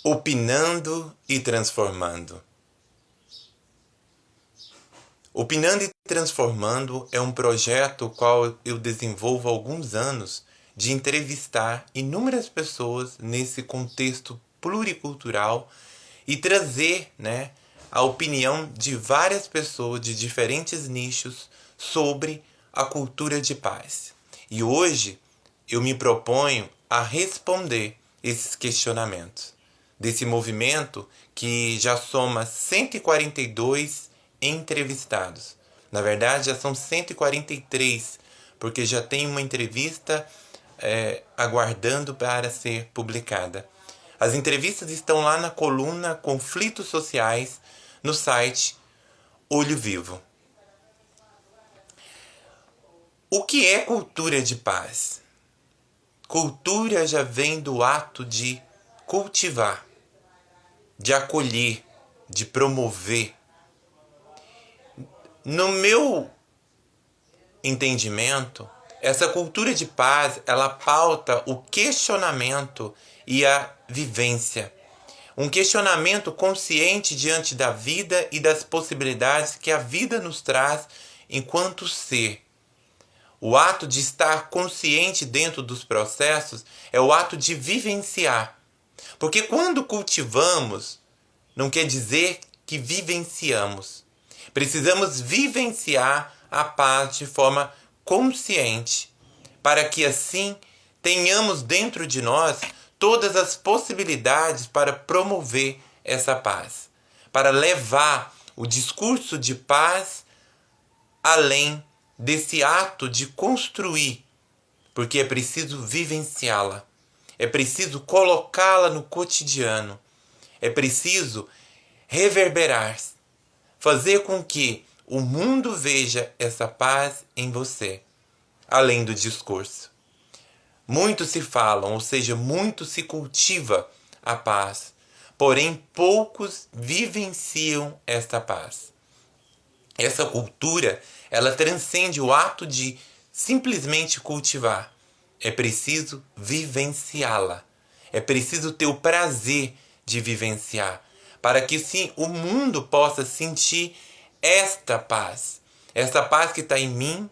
Opinando e transformando. Opinando e Transformando é um projeto qual eu desenvolvo há alguns anos de entrevistar inúmeras pessoas nesse contexto pluricultural e trazer, a opinião de várias pessoas de diferentes nichos sobre a cultura de paz. E hoje eu me proponho a responder esses questionamentos desse movimento que já soma 142 entrevistados. Na verdade, já são 143, porque já tem uma entrevista aguardando para ser publicada. As entrevistas estão lá na coluna Conflitos Sociais, no site Olho Vivo. O que é cultura de paz? Cultura já vem do ato de cultivar, de acolher, de promover. No meu entendimento, essa cultura de paz, ela pauta o questionamento e a vivência. Um questionamento consciente diante da vida e das possibilidades que a vida nos traz enquanto ser. O ato de estar consciente dentro dos processos é o ato de vivenciar. Porque quando cultivamos, não quer dizer que vivenciamos. Precisamos vivenciar a paz de forma consciente, para que assim tenhamos dentro de nós todas as possibilidades para promover essa paz, para levar o discurso de paz além desse ato de construir, porque é preciso vivenciá-la, é preciso colocá-la no cotidiano, é preciso reverberar, fazer com que o mundo veja essa paz em você, além do discurso. Muito se falam, ou seja, muito se cultiva a paz, porém poucos vivenciam esta paz. Essa cultura, ela transcende o ato de simplesmente cultivar. É preciso vivenciá-la. É preciso ter o prazer de vivenciar, para que sim o mundo possa sentir esta paz que está em mim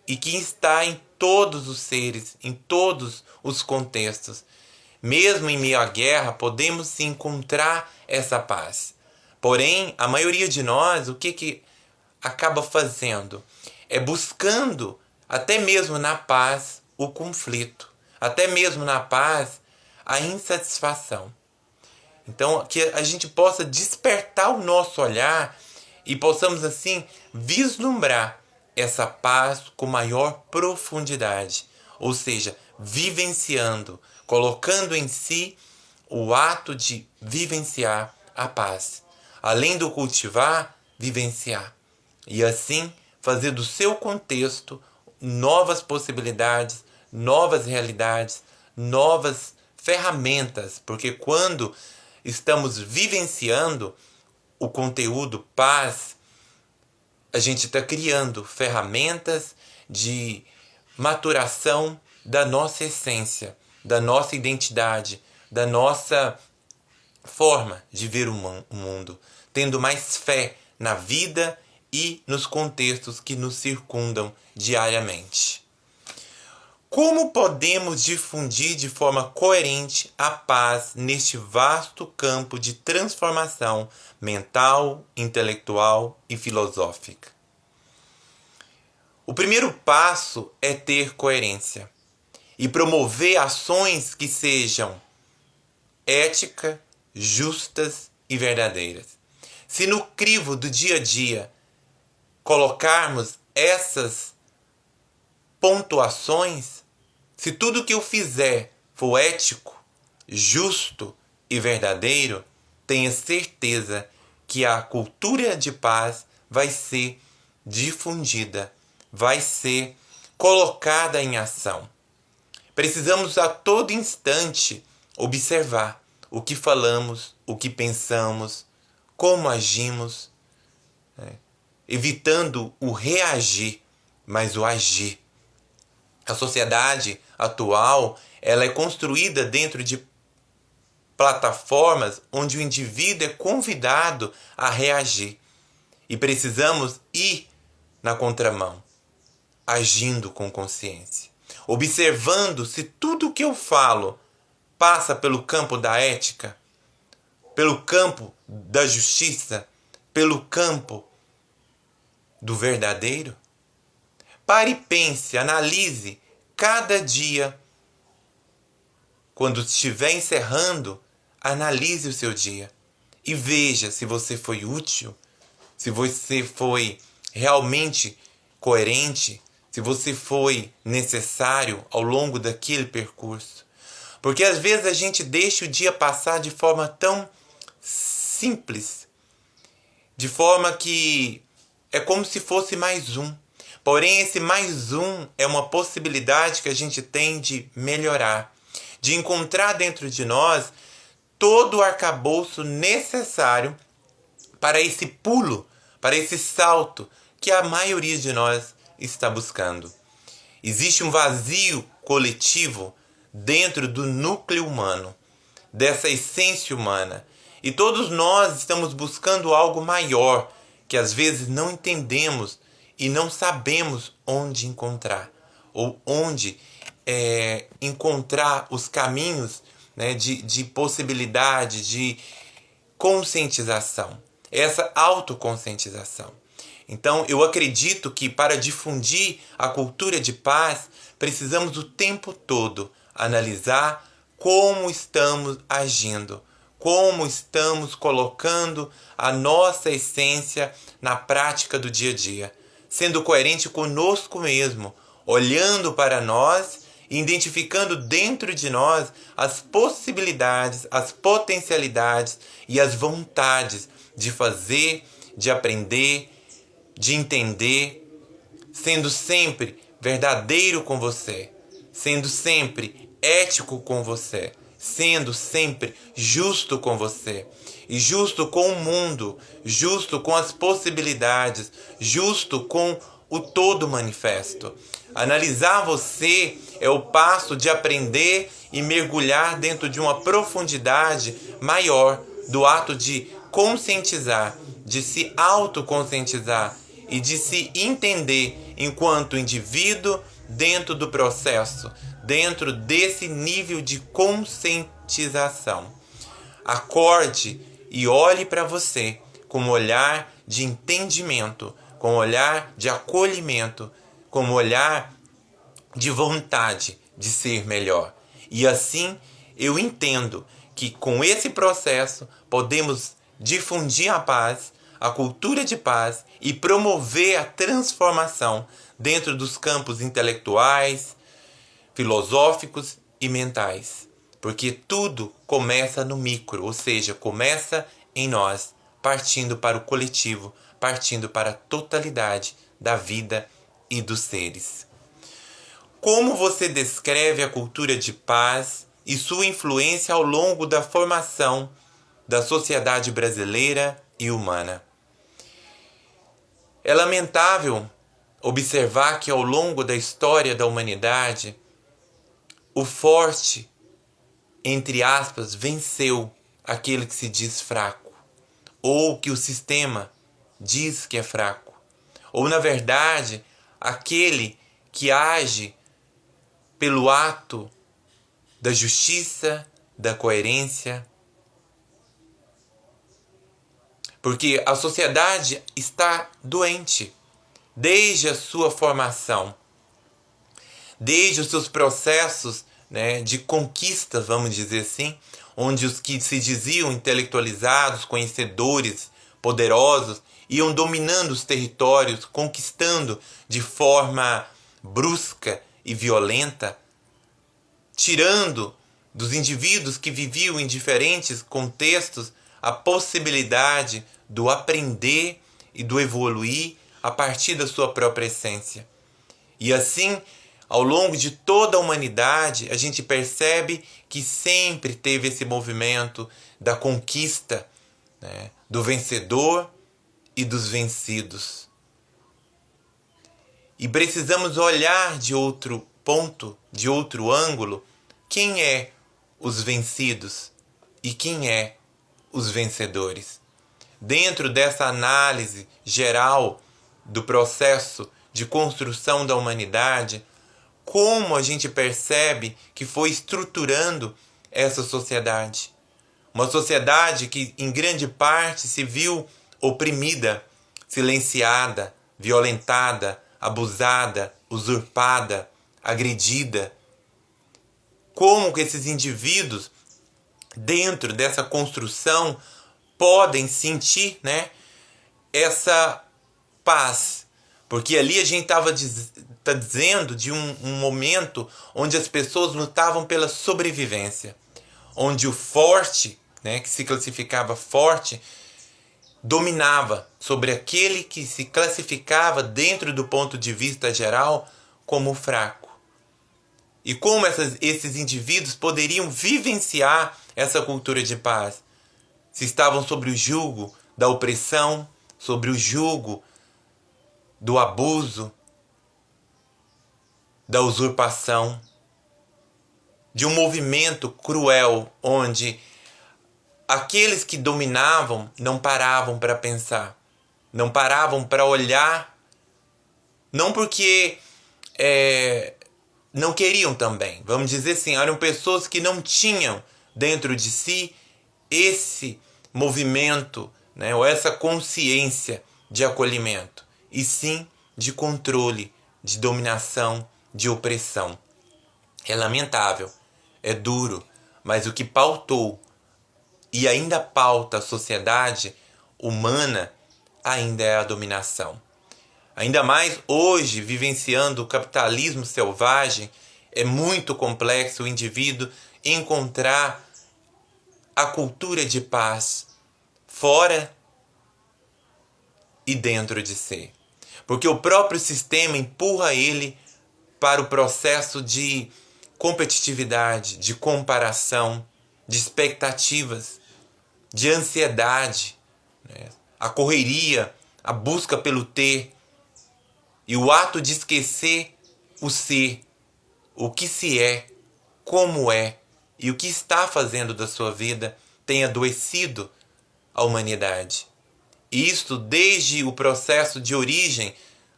e que está em todos os seres, em todos os contextos. Mesmo em meio à guerra, podemos sim encontrar essa paz. Porém, a maioria de nós, o que acaba fazendo? É buscando, até mesmo na paz, o conflito. Até mesmo na paz, a insatisfação. Então, que a gente possa despertar o nosso olhar e possamos, assim, vislumbrar essa paz com maior profundidade. Ou seja, vivenciando, colocando em si o ato de vivenciar a paz. Além do cultivar, vivenciar. E assim, fazer do seu contexto novas possibilidades, novas realidades, novas ferramentas. Porque quando estamos vivenciando o conteúdo paz, a gente está criando ferramentas de maturação da nossa essência, da nossa identidade, da nossa forma de ver o mundo, tendo mais fé na vida e nos contextos que nos circundam diariamente. Como podemos difundir de forma coerente a paz neste vasto campo de transformação mental, intelectual e filosófica? O primeiro passo é ter coerência e promover ações que sejam éticas, justas e verdadeiras. Se no crivo do dia a dia colocarmos essas pontuações, se tudo que eu fizer for ético, justo e verdadeiro, tenha certeza que a cultura de paz vai ser difundida, vai ser colocada em ação. Precisamos a todo instante observar o que falamos, o que pensamos, como agimos, evitando o reagir, mas o agir. A sociedade atual, ela é construída dentro de plataformas onde o indivíduo é convidado a reagir. E precisamos ir na contramão, agindo com consciência, observando se tudo o que eu falo passa pelo campo da ética, pelo campo da justiça, pelo campo do verdadeiro. Pare e pense, analise cada dia. Quando estiver encerrando, analise o seu dia e veja se você foi útil, se você foi realmente coerente, se você foi necessário ao longo daquele percurso. Porque às vezes a gente deixa o dia passar de forma tão simples, de forma que é como se fosse mais um. Porém, esse mais um é uma possibilidade que a gente tem de melhorar, de encontrar dentro de nós todo o arcabouço necessário para esse pulo, para esse salto que a maioria de nós está buscando. Existe um vazio coletivo dentro do núcleo humano, dessa essência humana. E todos nós estamos buscando algo maior, que às vezes não entendemos e não sabemos onde encontrar, ou onde encontrar os caminhos, né, de possibilidade, de conscientização, essa autoconscientização. Então, eu acredito que para difundir a cultura de paz, precisamos o tempo todo analisar como estamos agindo, como estamos colocando a nossa essência na prática do dia a dia, sendo coerente conosco mesmo, olhando para nós, identificando dentro de nós as possibilidades, as potencialidades e as vontades de fazer, de aprender, de entender, sendo sempre verdadeiro com você, sendo sempre ético com você, sendo sempre justo com você, e justo com o mundo, justo com as possibilidades, justo com o todo manifesto. Analisar você é o passo de aprender e mergulhar dentro de uma profundidade maior do ato de conscientizar, de se autoconscientizar e de se entender enquanto indivíduo dentro do processo, dentro desse nível de conscientização. Acorde e olhe para você com um olhar de entendimento, com um olhar de acolhimento, com um olhar de vontade de ser melhor. E assim eu entendo que com esse processo podemos difundir a paz, a cultura de paz e promover a transformação dentro dos campos intelectuais, filosóficos e mentais. Porque tudo começa no micro, ou seja, começa em nós, partindo para o coletivo, partindo para a totalidade da vida e dos seres. Como você descreve a cultura de paz e sua influência ao longo da formação da sociedade brasileira e humana? É lamentável observar que ao longo da história da humanidade, o forte, entre aspas, venceu aquele que se diz fraco, ou que o sistema diz que é fraco, ou na verdade, aquele que age pelo ato da justiça, da coerência. Porque a sociedade está doente desde a sua formação, desde os seus processos, né, de conquista, vamos dizer assim, onde os que se diziam intelectualizados, conhecedores, poderosos, iam dominando os territórios, conquistando de forma brusca e violenta, tirando dos indivíduos que viviam em diferentes contextos a possibilidade do aprender e do evoluir a partir da sua própria essência. E assim, ao longo de toda a humanidade, a gente percebe que sempre teve esse movimento da conquista, né, do vencedor e dos vencidos. E precisamos olhar de outro ponto, de outro ângulo, quem é os vencidos e quem é os vencedores. Dentro dessa análise geral do processo de construção da humanidade, como a gente percebe que foi estruturando essa sociedade. Uma sociedade que, em grande parte, se viu oprimida, silenciada, violentada, abusada, usurpada, agredida. Como que esses indivíduos, dentro dessa construção, podem sentir, essa paz? Porque ali a gente tá dizendo de um momento onde as pessoas lutavam pela sobrevivência, onde o forte, que se classificava forte, dominava sobre aquele que se classificava, dentro do ponto de vista geral, como fraco. E como esses indivíduos poderiam vivenciar essa cultura de paz? Se estavam sobre o jugo da opressão, sobre o jugo do abuso, da usurpação, de um movimento cruel onde aqueles que dominavam não paravam para pensar, não paravam para olhar, não porque não queriam também, vamos dizer assim, eram pessoas que não tinham dentro de si esse movimento, ou essa consciência de acolhimento, e sim de controle, de dominação, de opressão. É lamentável, é duro, mas o que pautou e ainda pauta a sociedade humana ainda é a dominação. Ainda mais hoje, vivenciando o capitalismo selvagem, é muito complexo o indivíduo encontrar a cultura de paz fora e dentro de si. Porque o próprio sistema empurra ele para o processo de competitividade, de comparação, de expectativas, de ansiedade, a correria, a busca pelo ter e o ato de esquecer o ser, o que se é, como é e o que está fazendo da sua vida tem adoecido a humanidade. E isto desde o processo de origem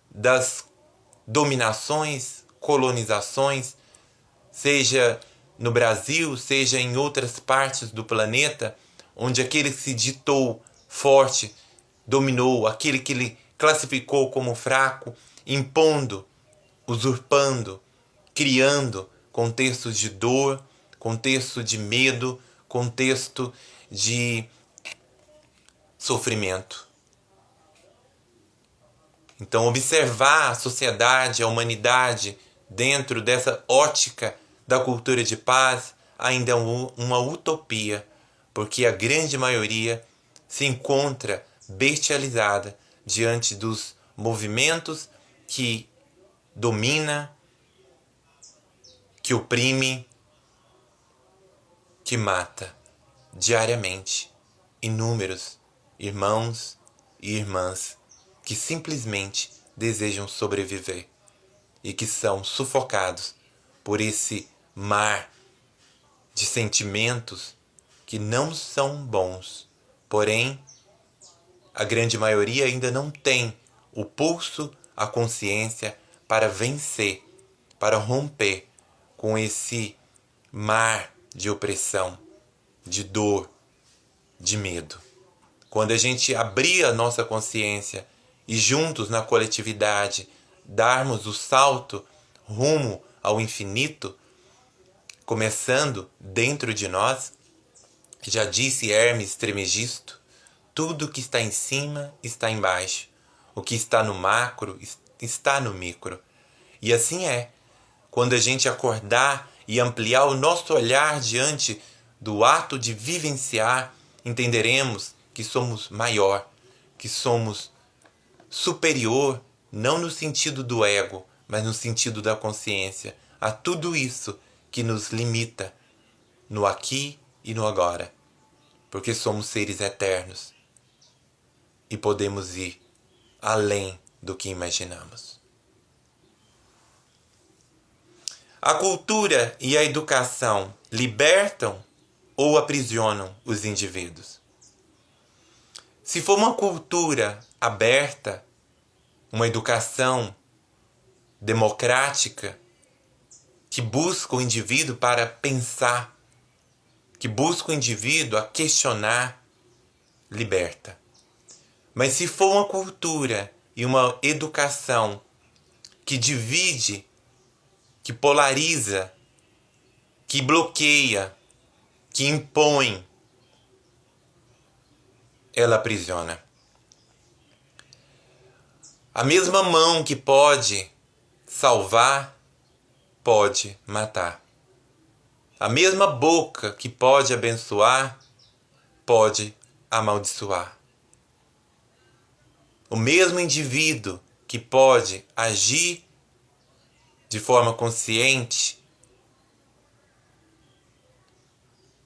das dominações, colonizações, seja no Brasil, seja em outras partes do planeta, onde aquele que se ditou forte dominou, aquele que ele classificou como fraco, impondo, usurpando, criando contextos de dor, contexto de medo, contexto de sofrimento. Então, observar a sociedade, a humanidade, dentro dessa ótica da cultura de paz, ainda é uma utopia, porque a grande maioria se encontra bestializada diante dos movimentos que domina, que oprime, que mata diariamente inúmeros irmãos e irmãs que simplesmente desejam sobreviver e que são sufocados por esse mar de sentimentos que não são bons. Porém, a grande maioria ainda não tem o pulso, a consciência para vencer, para romper com esse mar de opressão, de dor, de medo. Quando a gente abrir a nossa consciência e juntos na coletividade darmos o salto rumo ao infinito, começando dentro de nós, já disse Hermes Trismegisto, tudo que está em cima está embaixo, o que está no macro está no micro. E assim é, quando a gente acordar e ampliar o nosso olhar diante do ato de vivenciar, entenderemos que somos maior, que somos superior, não no sentido do ego, mas no sentido da consciência, a tudo isso que nos limita no aqui e no agora, porque somos seres eternos e podemos ir além do que imaginamos. A cultura e a educação libertam ou aprisionam os indivíduos. Se for uma cultura aberta, uma educação democrática, que busca o indivíduo para pensar, que busca o indivíduo a questionar, liberta. Mas se for uma cultura e uma educação que divide, que polariza, que bloqueia, que impõe, ela aprisiona. A mesma mão que pode salvar, pode matar. A mesma boca que pode abençoar, pode amaldiçoar. O mesmo indivíduo que pode agir de forma consciente,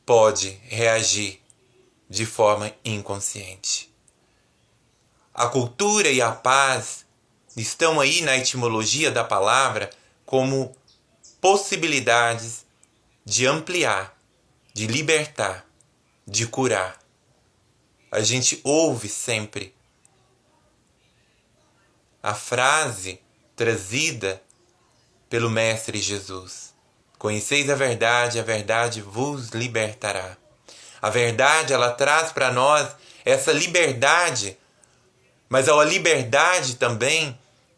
pode reagir de forma inconsciente. A cultura e a paz estão aí na etimologia da palavra como possibilidades de ampliar, de libertar, de curar. A gente ouve sempre a frase trazida pelo Mestre Jesus: conheceis a verdade vos libertará. A verdade, ela traz para nós essa liberdade, mas a liberdade também,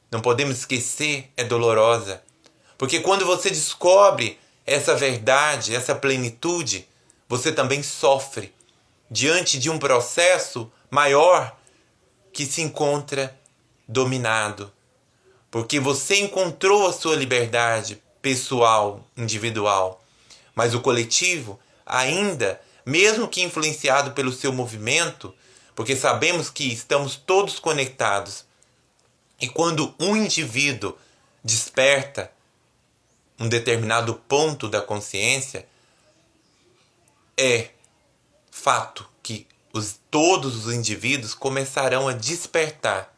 não podemos esquecer, é dolorosa. Porque quando você descobre essa verdade, essa plenitude, você também sofre diante de um processo maior que se encontra dominado. Porque você encontrou a sua liberdade pessoal, individual, mas o coletivo ainda, mesmo que influenciado pelo seu movimento, porque sabemos que estamos todos conectados, e quando um indivíduo desperta um determinado ponto da consciência, é fato que todos os indivíduos começarão a despertar.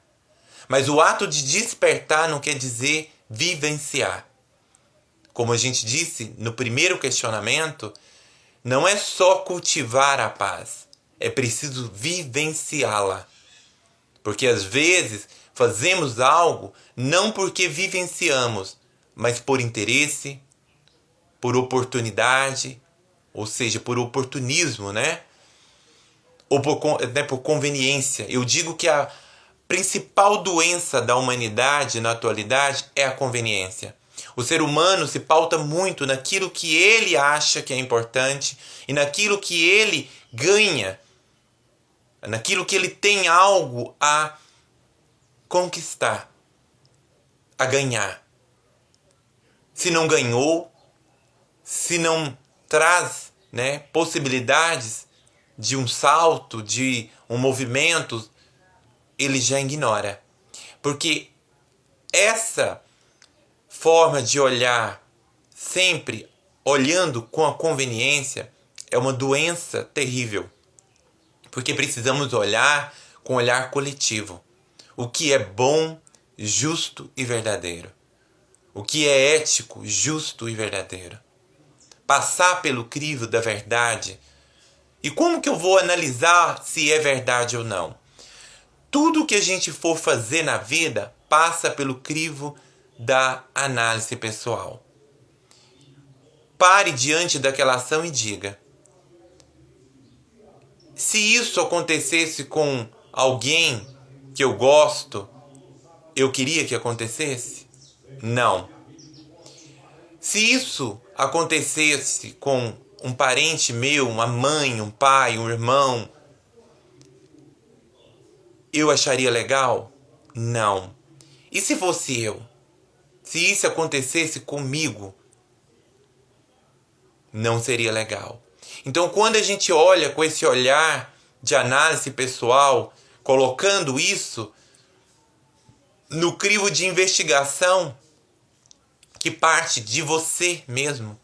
Mas o ato de despertar não quer dizer vivenciar. Como a gente disse no primeiro questionamento, não é só cultivar a paz, é preciso vivenciá-la. Porque às vezes fazemos algo não porque vivenciamos, mas por interesse, por oportunidade, ou seja, por oportunismo, né? Ou por conveniência. Eu digo que a principal doença da humanidade na atualidade é a conveniência. O ser humano se pauta muito naquilo que ele acha que é importante e naquilo que ele ganha, naquilo que ele tem algo a conquistar, a ganhar. Se não ganhou, se não traz, né, possibilidades de um salto, de um movimento, ele já ignora. Porque essa forma de olhar, sempre olhando com a conveniência, é uma doença terrível. Porque precisamos olhar com um olhar coletivo. O que é bom, justo e verdadeiro. O que é ético, justo e verdadeiro. Passar pelo crivo da verdade. E como que eu vou analisar se é verdade ou não? Tudo que a gente for fazer na vida passa pelo crivo da análise pessoal. Pare diante daquela ação e diga: se isso acontecesse com alguém que eu gosto, eu queria que acontecesse? Não. Se isso acontecesse com um parente meu, uma mãe, um pai, um irmão, eu acharia legal? Não. E se fosse eu? Se isso acontecesse comigo, não seria legal. Então, quando a gente olha com esse olhar de análise pessoal, colocando isso no crivo de investigação que parte de você mesmo,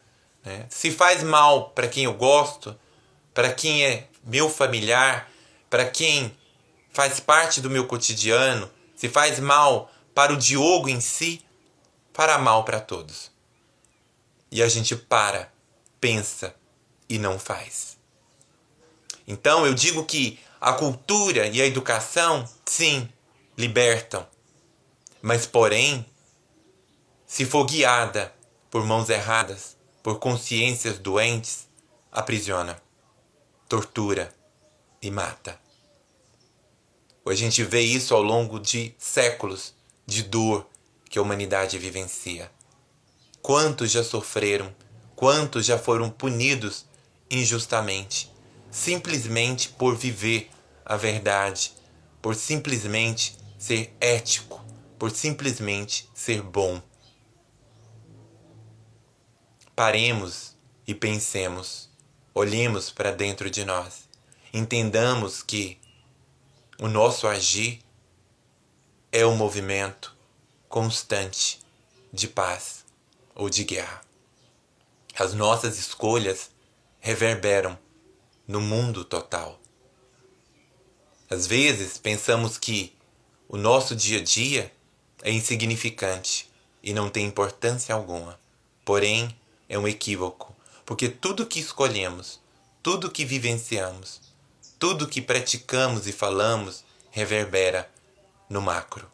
né? Se faz mal para quem eu gosto, para quem é meu familiar, para quem faz parte do meu cotidiano, se faz mal para o Diogo em si, fará mal para todos. E a gente pensa e não faz. Então eu digo que a cultura e a educação, sim, libertam. Mas porém, se for guiada por mãos erradas, por consciências doentes, aprisiona, tortura e mata. A gente vê isso ao longo de séculos de dor que a humanidade vivencia. Quantos já sofreram, quantos já foram punidos injustamente, simplesmente por viver a verdade, por simplesmente ser ético, por simplesmente ser bom. Paremos e pensemos, olhemos para dentro de nós, entendamos que o nosso agir é um movimento constante de paz ou de guerra. As nossas escolhas reverberam no mundo total. Às vezes pensamos que o nosso dia a dia é insignificante e não tem importância alguma. Porém, é um equívoco, porque tudo que escolhemos, tudo que vivenciamos, tudo que praticamos e falamos reverbera no macro.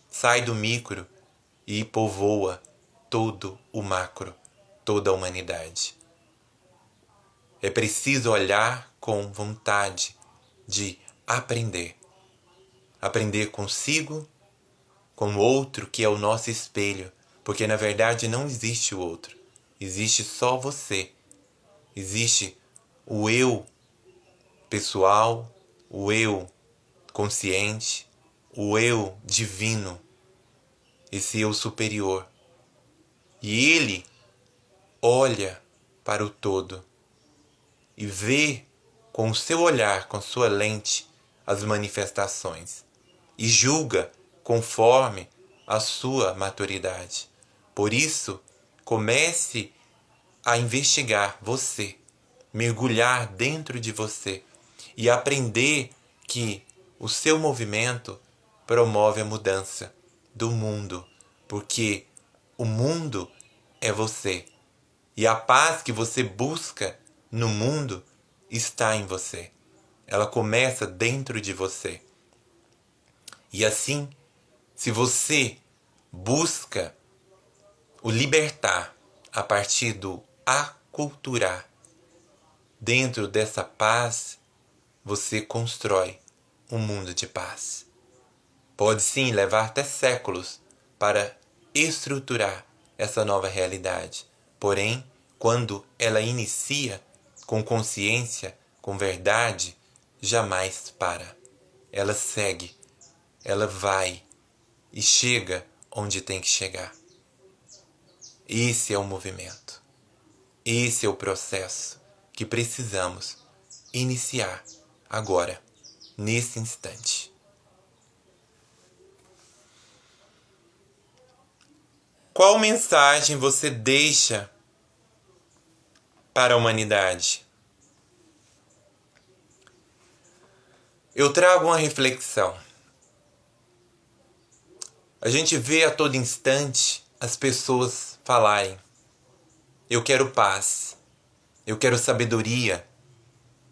Sai do micro e povoa todo o macro, toda a humanidade. É preciso olhar com vontade de aprender. Aprender consigo, com o outro que é o nosso espelho, porque na verdade não existe o outro. Existe só você. Existe o eu pessoal, o eu consciente, o eu divino, esse eu superior. E ele olha para o todo e vê com o seu olhar, com sua lente, as manifestações e julga conforme a sua maturidade. Por isso, comece a investigar você, mergulhar dentro de você e aprender que o seu movimento promove a mudança do mundo, porque o mundo é você e a paz que você busca no mundo está em você. Ela começa dentro de você. E assim, se você busca o libertar a partir do aculturar, dentro dessa paz, você constrói um mundo de paz. Pode sim levar até séculos para estruturar essa nova realidade. Porém, quando ela inicia com consciência, com verdade, jamais para. Ela segue, ela vai e chega onde tem que chegar. Esse é o movimento. Esse é o processo que precisamos iniciar agora, nesse instante. Qual mensagem você deixa para a humanidade? Eu trago uma reflexão. A gente vê a todo instante as pessoas falarem: eu quero paz, eu quero sabedoria,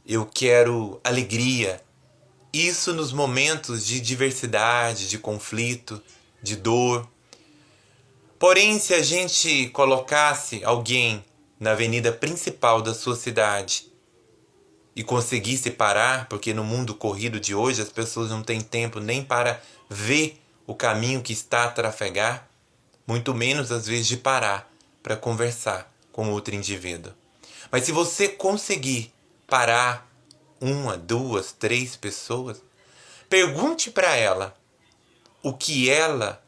eu quero alegria. Isso nos momentos de diversidade, de conflito, de dor. Porém, se a gente colocasse alguém na avenida principal da sua cidade e conseguisse parar, porque no mundo corrido de hoje as pessoas não têm tempo nem para ver o caminho que está a trafegar, muito menos às vezes de parar para conversar com outro indivíduo. Mas se você conseguir parar uma, duas, três pessoas, pergunte para ela o que ela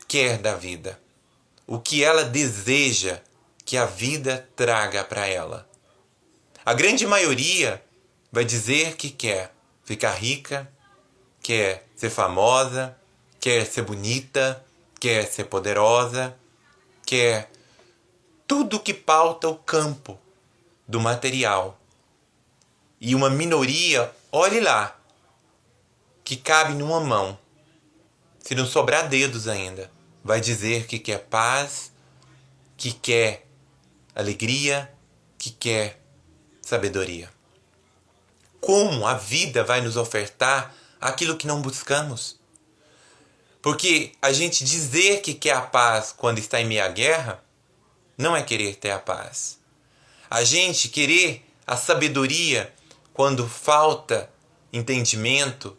quer da vida, o que ela deseja que a vida traga para ela. A grande maioria vai dizer que quer ficar rica, quer ser famosa, quer ser bonita, quer ser poderosa, quer tudo que pauta o campo do material. E uma minoria, olhe lá, que cabe numa mão, se não sobrar dedos ainda, vai dizer que quer paz, que quer alegria, que quer sabedoria? Como a vida vai nos ofertar aquilo que não buscamos? Porque a gente dizer que quer a paz quando está em meio à guerra não é querer ter a paz. A gente querer a sabedoria quando falta entendimento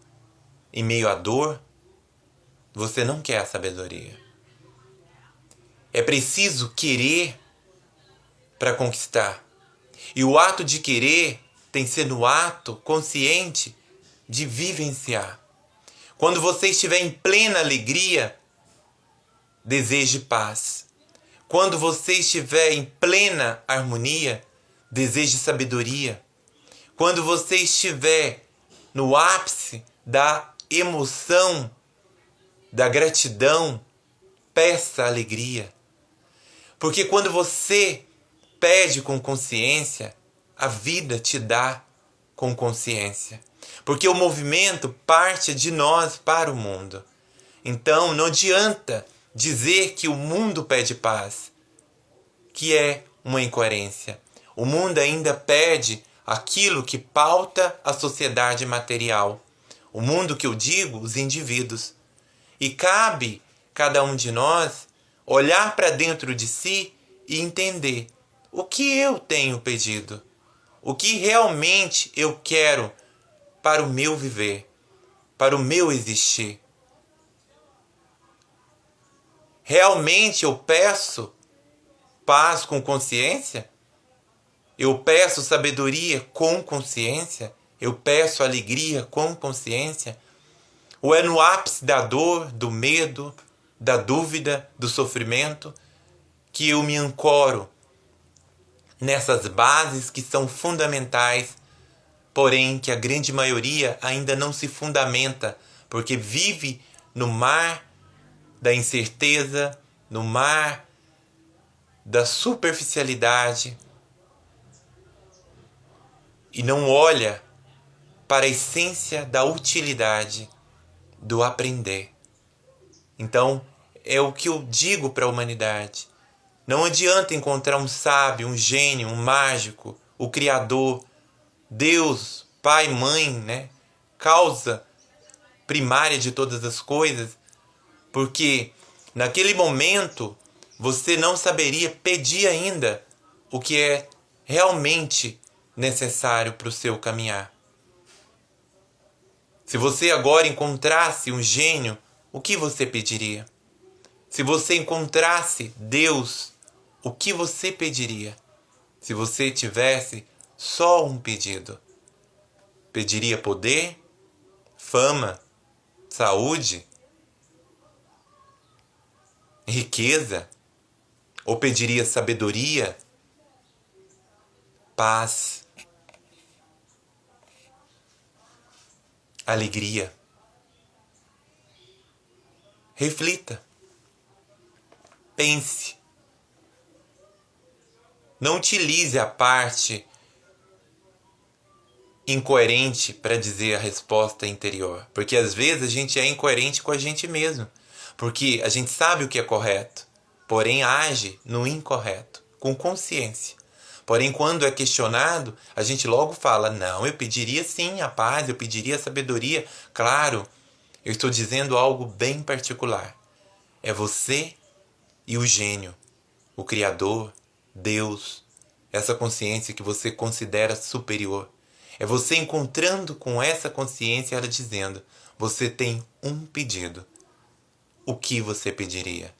em meio à dor, você não quer a sabedoria. É preciso querer para conquistar. E o ato de querer tem que ser no ato consciente de vivenciar. Quando você estiver em plena alegria, deseje paz. Quando você estiver em plena harmonia, deseje sabedoria. Quando você estiver no ápice da emoção, da gratidão, peça alegria. Porque quando você pede com consciência, a vida te dá com consciência. Porque o movimento parte de nós para o mundo. Então não adianta dizer que o mundo pede paz, que é uma incoerência. O mundo ainda pede aquilo que pauta a sociedade material. O mundo que eu digo, os indivíduos. E cabe cada um de nós olhar para dentro de si e entender o que eu tenho pedido, o que realmente eu quero para o meu viver, para o meu existir. Realmente eu peço paz com consciência? Eu peço sabedoria com consciência? Eu peço alegria com consciência? Ou é no ápice da dor, do medo, da dúvida, do sofrimento, que eu me ancoro nessas bases que são fundamentais, porém que a grande maioria ainda não se fundamenta, porque vive no mar da incerteza, no mar da superficialidade e não olha para a essência da utilidade do aprender. Então, é o que eu digo para a humanidade. Não adianta encontrar um sábio, um gênio, um mágico, o Criador, Deus, Pai, Mãe, né? Causa primária de todas as coisas, porque naquele momento você não saberia pedir ainda o que é realmente necessário para o seu caminhar. Se você agora encontrasse um gênio, o que você pediria? Se você encontrasse Deus, o que você pediria? Se você tivesse só um pedido, pediria poder, fama, saúde, riqueza? Ou pediria sabedoria, paz, alegria? Reflita. Pense. Não utilize a parte incoerente para dizer a resposta interior. Porque às vezes a gente é incoerente com a gente mesmo. Porque a gente sabe o que é correto, porém age no incorreto, com consciência. Porém, quando é questionado, a gente logo fala, não, eu pediria sim a paz, eu pediria a sabedoria. Claro, eu estou dizendo algo bem particular. É você e o gênio, o Criador, Deus, essa consciência que você considera superior. É você encontrando com essa consciência, ela dizendo, você tem um pedido. O que você pediria?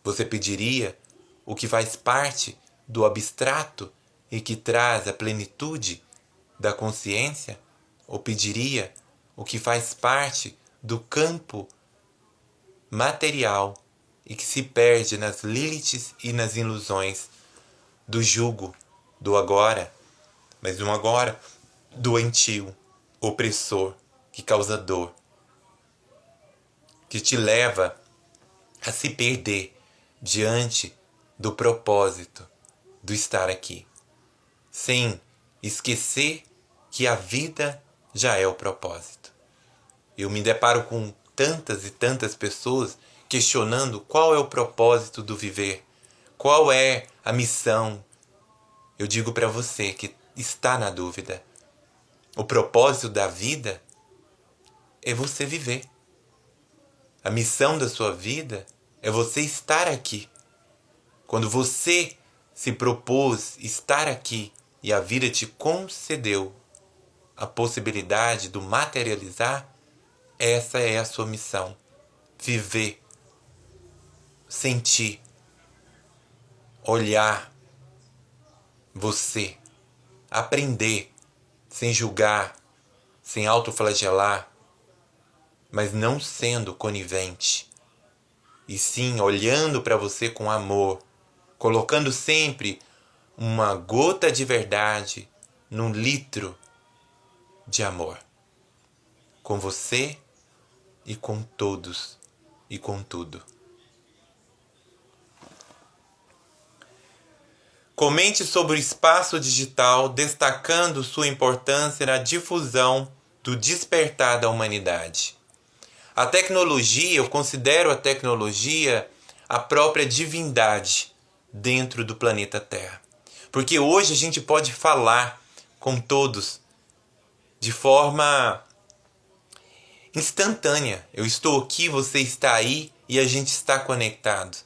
Você pediria o que faz parte do abstrato e que traz a plenitude da consciência? Ou pediria o que faz parte do campo material e que se perde nas lilites e nas ilusões do jugo, do agora, mas um agora doentio, opressor, que causa dor, que te leva a se perder diante do propósito do estar aqui, sem esquecer que a vida já é o propósito. Eu me deparo com tantas e tantas pessoas questionando qual é o propósito do viver, qual é a missão. Eu digo para você que está na dúvida. O propósito da vida é você viver. A missão da sua vida é você estar aqui. Quando você se propôs estar aqui e a vida te concedeu a possibilidade do materializar, essa é a sua missão. Viver, sentir, olhar você, aprender, sem julgar, sem autoflagelar, mas não sendo conivente, e sim olhando para você com amor, colocando sempre uma gota de verdade num litro de amor, com você e com todos e com tudo. Comente sobre o espaço digital, destacando sua importância na difusão do despertar da humanidade. A tecnologia, eu considero a tecnologia a própria divindade dentro do planeta Terra. Porque hoje a gente pode falar com todos de forma instantânea. Eu estou aqui, você está aí e a gente está conectado.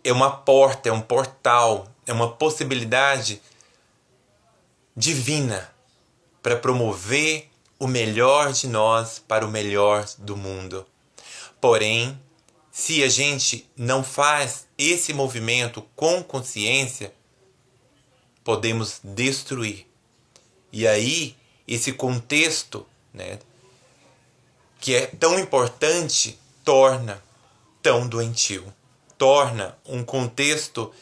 É uma porta, é um portal, é uma possibilidade divina para promover o melhor de nós para o melhor do mundo. Porém, se a gente não faz esse movimento com consciência, podemos destruir. E aí, esse contexto, né, que é tão importante, torna tão doentio. Torna um contexto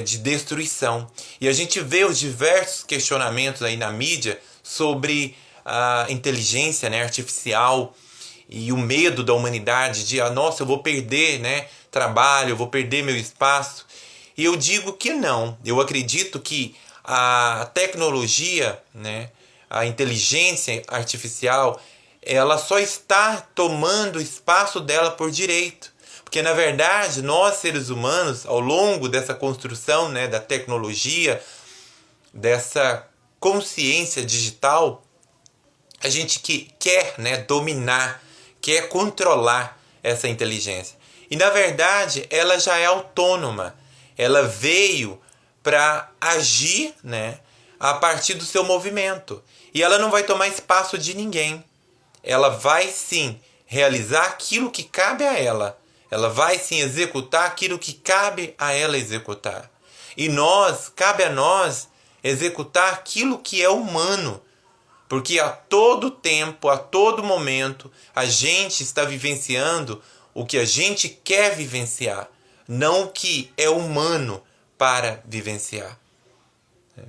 de destruição. E a gente vê os diversos questionamentos aí na mídia sobre a inteligência, né, artificial e o medo da humanidade de, nossa, eu vou perder, né, trabalho, eu vou perder meu espaço. E eu digo que não. Eu acredito que a tecnologia, né, a inteligência artificial, ela só está tomando o espaço dela por direito. Porque, na verdade, nós, seres humanos, ao longo dessa construção, né, da tecnologia, dessa consciência digital, a gente quer, né, dominar, quer controlar essa inteligência. E, na verdade, ela já é autônoma. Ela veio para agir, né, a partir do seu movimento. E ela não vai tomar espaço de ninguém. Ela vai, sim, realizar aquilo que cabe a ela. Ela vai, sim, executar aquilo que cabe a ela executar. E cabe a nós executar aquilo que é humano. Porque a todo tempo, a todo momento, a gente está vivenciando o que a gente quer vivenciar, não o que é humano para vivenciar.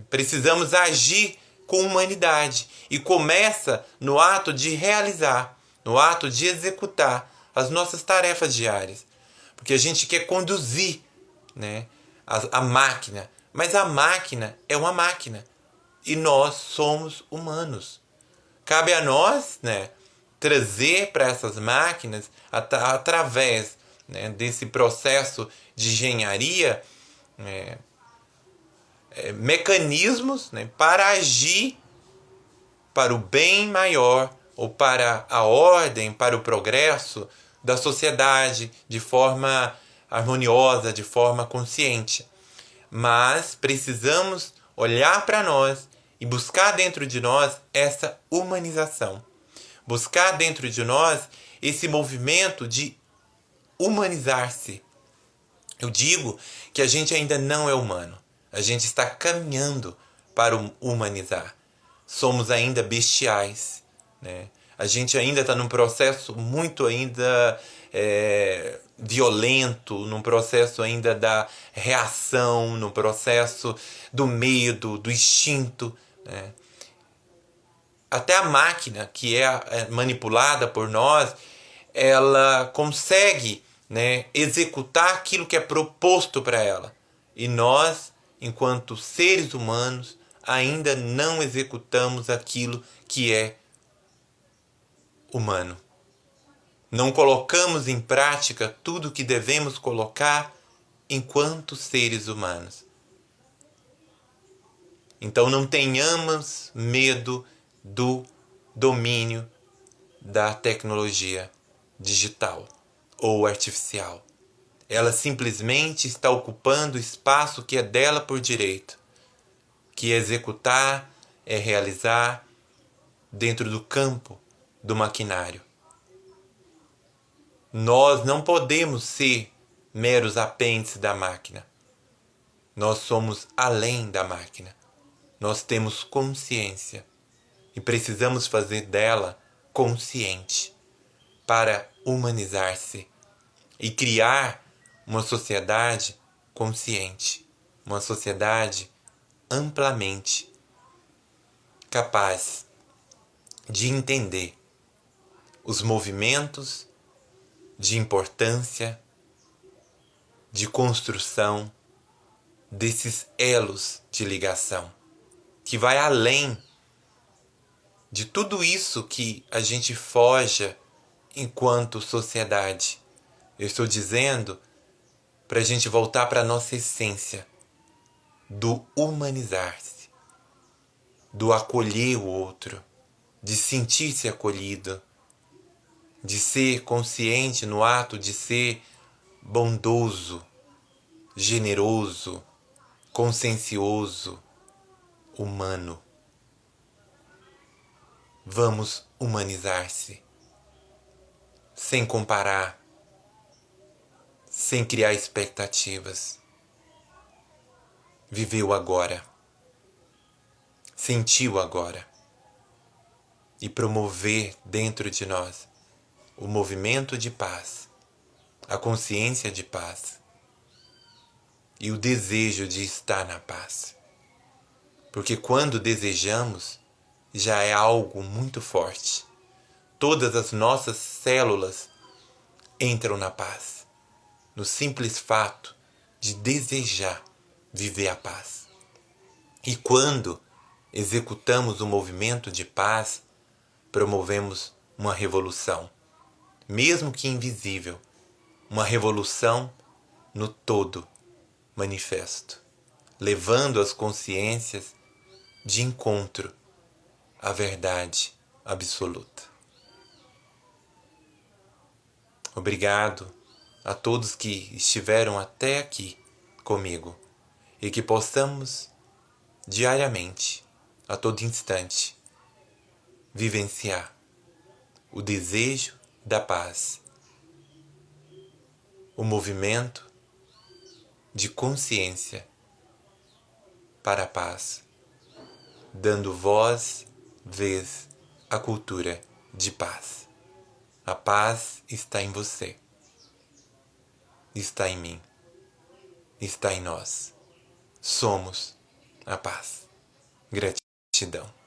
Precisamos agir com humanidade e começa no ato de realizar, no ato de executar as nossas tarefas diárias. Porque a gente quer conduzir, né, a máquina, mas a máquina é uma máquina. E nós somos humanos. Cabe a nós, né, trazer para essas máquinas, através, né, desse processo de engenharia, mecanismos, né, para agir para o bem maior, ou para a ordem, para o progresso da sociedade, de forma harmoniosa, de forma consciente. Mas precisamos olhar para nós e buscar dentro de nós essa humanização. Buscar dentro de nós esse movimento de humanizar-se. Eu digo que a gente ainda não é humano. A gente está caminhando para o humanizar. Somos ainda bestiais, né? A gente ainda está num processo muito ainda violento, num processo ainda da reação, no processo do medo, do instinto, né? Até a máquina que é manipulada por nós, ela consegue, né, executar aquilo que é proposto para ela. E nós, enquanto seres humanos, ainda não executamos aquilo que é humano. Não colocamos em prática tudo o que devemos colocar enquanto seres humanos. Então não tenhamos medo do domínio da tecnologia digital ou artificial. Ela simplesmente está ocupando o espaço que é dela por direito, que é executar, é realizar dentro do campo do maquinário. Nós não podemos ser meros apêndices da máquina. Nós somos além da máquina. Nós temos consciência e precisamos fazer dela consciente para humanizar-se e criar uma sociedade consciente, uma sociedade amplamente capaz de entender os movimentos de importância, de construção desses elos de ligação, que vai além de tudo isso que a gente forja enquanto sociedade. Eu estou dizendo para a gente voltar para a nossa essência do humanizar-se, do acolher o outro, de sentir-se acolhido, de ser consciente no ato de ser bondoso, generoso, consciencioso, humano. Vamos humanizar-se, sem comparar, sem criar expectativas. Viver o agora, sentir o agora e promover dentro de nós o movimento de paz, a consciência de paz e o desejo de estar na paz. Porque quando desejamos, já é algo muito forte. Todas as nossas células entram na paz, no simples fato de desejar viver a paz. E quando executamos o movimento de paz, promovemos uma revolução, mesmo que invisível, uma revolução no todo manifesto, levando as consciências de encontro à verdade absoluta. Obrigado a todos que estiveram até aqui comigo e que possamos diariamente, a todo instante, vivenciar o desejo da paz, o movimento de consciência para a paz, dando voz, vez à cultura de paz. A paz está em você, está em mim, está em nós. Somos a paz. Gratidão.